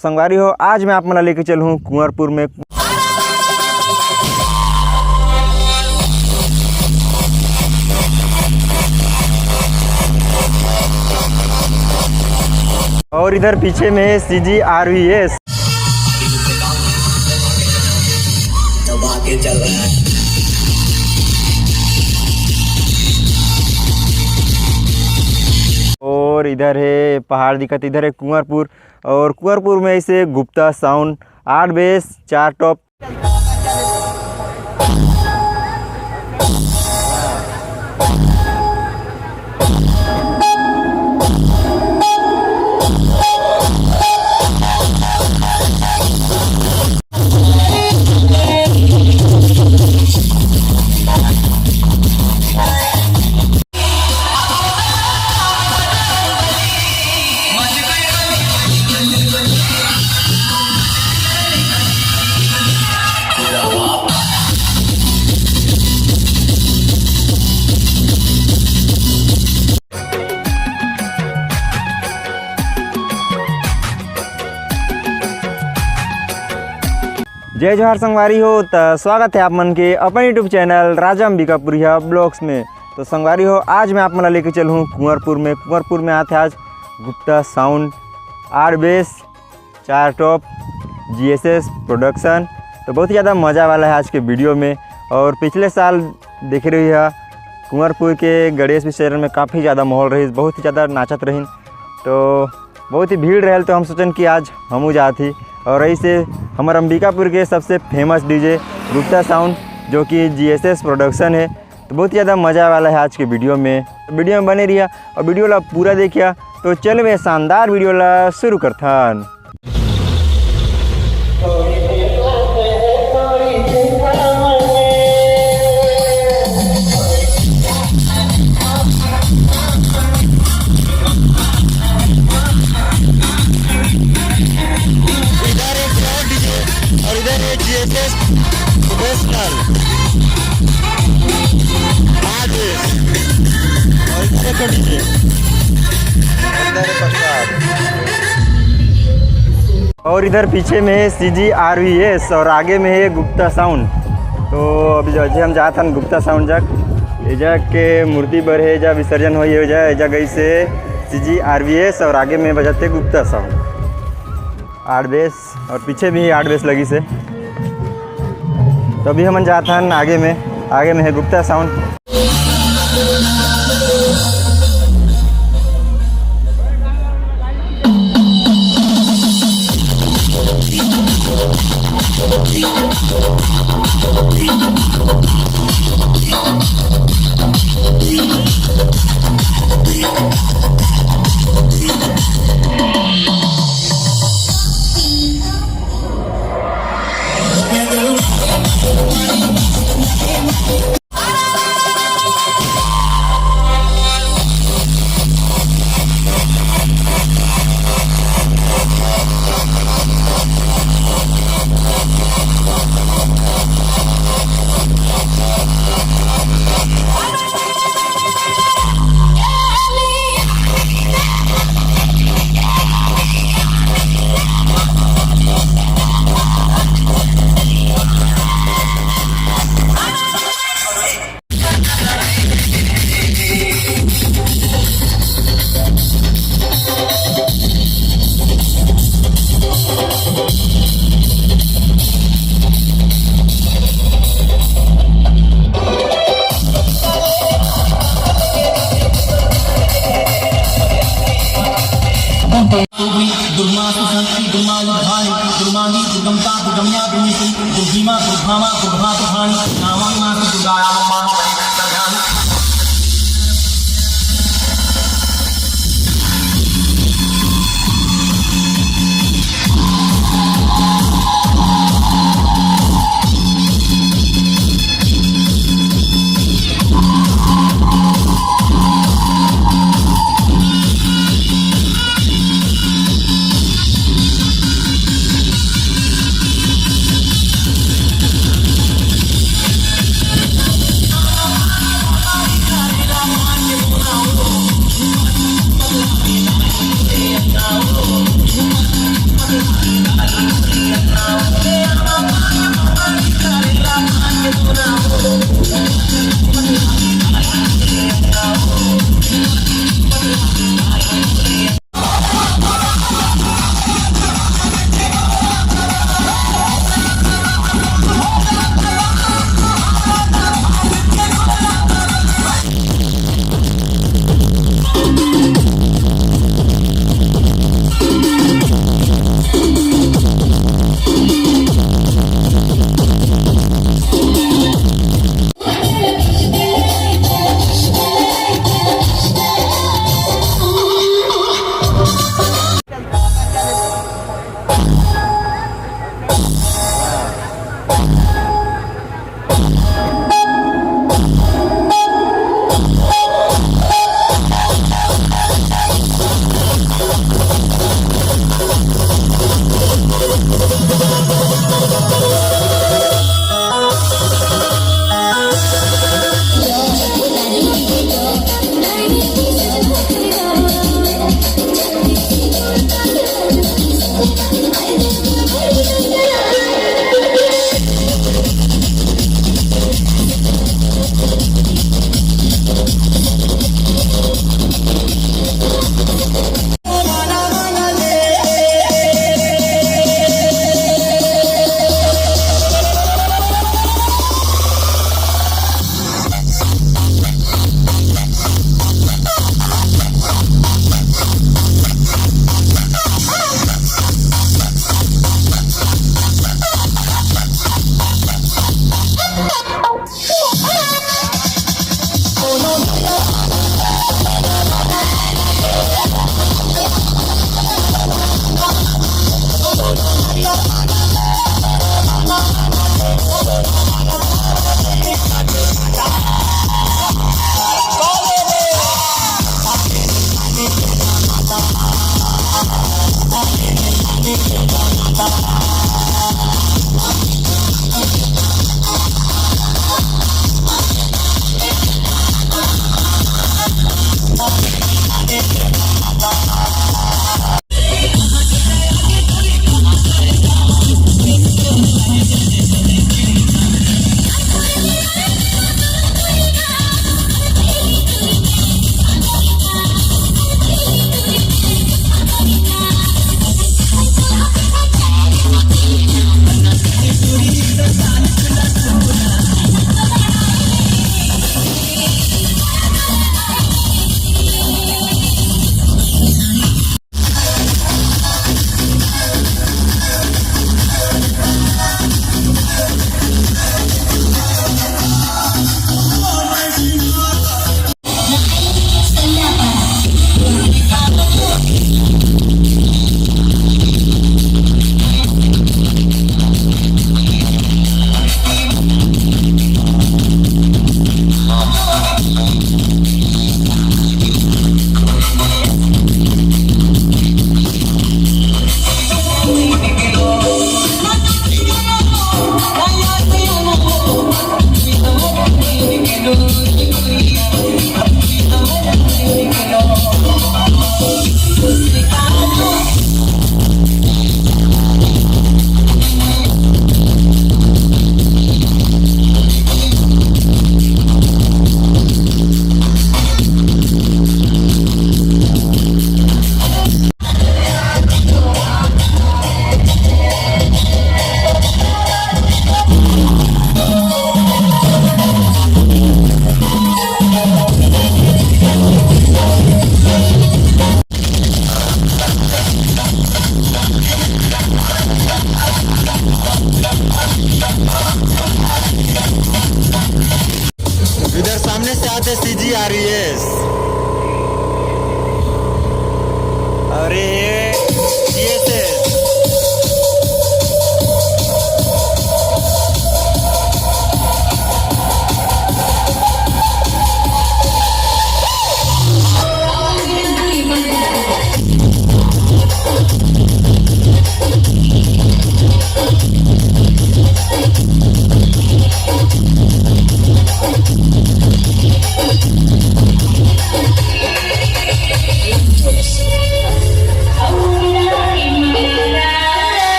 संगवारी हो, आज मैं आप मना लेके चलूँ कुंवरपुर में। और इधर पीछे में है CGRVS। चल रहा है। और इधर है पहाड़ दिखत, इधर है कुंवरपुर। और कुंवरपुर में इसे गुप्ता साउंड 8 बेस 4 टॉप। जय जोहार संगवारी हो, तो स्वागत है आप मन के अपन यूट्यूब चैनल राजा अंबिकापुरिया ब्लॉग्स में। तो संगवारी हो, आज मैं आप मना लेके चलूँ कुंवरपुर में। कुंवरपुर में आते आज Gupta sound 8 base 4 top GSS production. तो बहुत ही ज़्यादा मज़ा वाला है आज के वीडियो में। और पिछले साल देख रही है कुंवरपुर के गणेश विसर्जन में काफ़ी ज़्यादा माहौल रही, बहुत ही ज़्यादा नाचत रही, तो बहुत ही भीड़ रहे। तो हम सोचन कि आज हमू जाती। और ऐसे हमारे अंबिकापुर के सबसे फेमस DJ गुप्ता साउंड, जो कि GSS प्रोडक्शन है। तो बहुत ही ज़्यादा मज़ा वाला है आज के वीडियो में। तो वीडियो में बने रहिए और वीडियो ला पूरा देखिए। तो चल वे शानदार वीडियो ला शुरू करथन। और इधर पीछे में है CGRVS और आगे में है गुप्ता साउंड। तो अभी जो हम जाते हैं गुप्ता साउंड जग एजा के मूर्ति पर है, जब विसर्जन हो जाए एजा गई से CGRVS और आगे में बजाते गुप्ता साउंड 8 बेस और पीछे भी 8 बेस लगी से। तो अभी हम जाते हैं आगे में है गुप्ता साउंड। RES और ये GSS।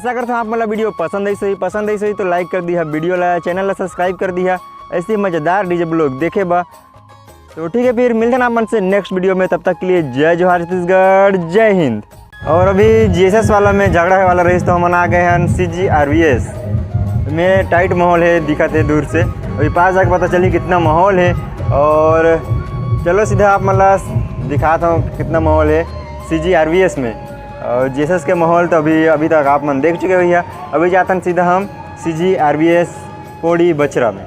आशा करता हूँ आप मतलब वीडियो पसंद आई सही तो लाइक कर दिया, वीडियो ला चैनल ला सब्सक्राइब कर दिया। ऐसे मज़ेदार डीजे ब्लॉग देखे बा। तो ठीक है, फिर मिलते हैं आप मन से नेक्स्ट वीडियो में। तब तक के लिए जय जोहार छत्तीसगढ़, जय हिंद। और अभी GSS वाला में झगड़ा वाला रही तो हम आ गए हैं CGRVS में। टाइट माहौल है, दिखत है दूर से, अभी पास जाकर पता चली कितना माहौल है। और चलो सीधा आप मतलब दिखाता हूँ कितना माहौल है CGRVS में। और GSS के माहौल तो अभी तक आप मन देख चुके भैया। अभी जाते हैं सीधा हम CGRVS कोड़ी बचरा में।